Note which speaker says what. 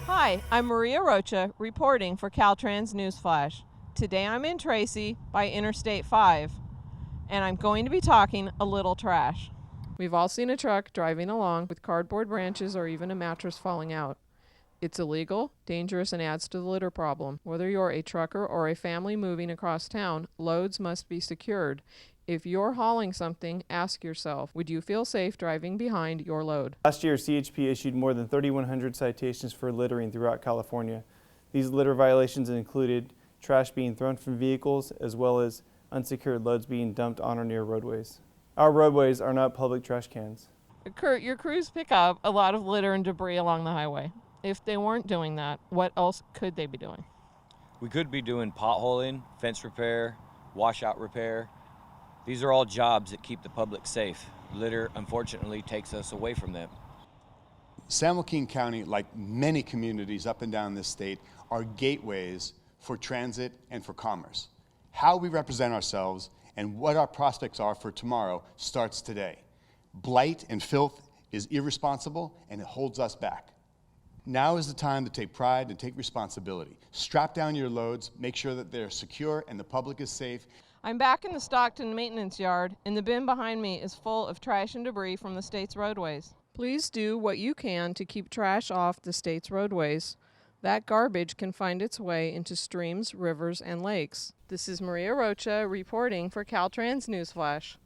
Speaker 1: Hi, I'm Maria Rocha reporting for Caltrans News Flash. Today I'm in Tracy by Interstate 5, and I'm going to be talking a little trash. We've all seen a truck driving along with cardboard branches or even a mattress falling out. It's illegal, dangerous, and adds to the litter problem. Whether you're a trucker or a family moving across town, loads must be secured. If you're hauling something, ask yourself, would you feel safe driving behind your load?
Speaker 2: Last year, CHP issued more than 3,100 citations for littering throughout California. These litter violations included trash being thrown from vehicles as well as unsecured loads being dumped on or near roadways. Our roadways are not public trash cans.
Speaker 1: Kurt, your crews pick up a lot of litter and debris along the highway. If they weren't doing that, what else could they be doing?
Speaker 3: We could be doing potholing, fence repair, washout repair. These are all jobs that keep the public safe. Litter, unfortunately, takes us away from them.
Speaker 4: San Joaquin County, like many communities up and down this state, are gateways for transit and for commerce. How we represent ourselves and what our prospects are for tomorrow starts today. Blight and filth is irresponsible and it holds us back. Now is the time to take pride and take responsibility. Strap down your loads, make sure that they're secure and the public is safe.
Speaker 1: I'm back in the Stockton maintenance yard, and the bin behind me is full of trash and debris from the state's roadways. Please do what you can to keep trash off the state's roadways. That garbage can find its way into streams, rivers, and lakes. This is Maria Rocha reporting for Caltrans News Flash.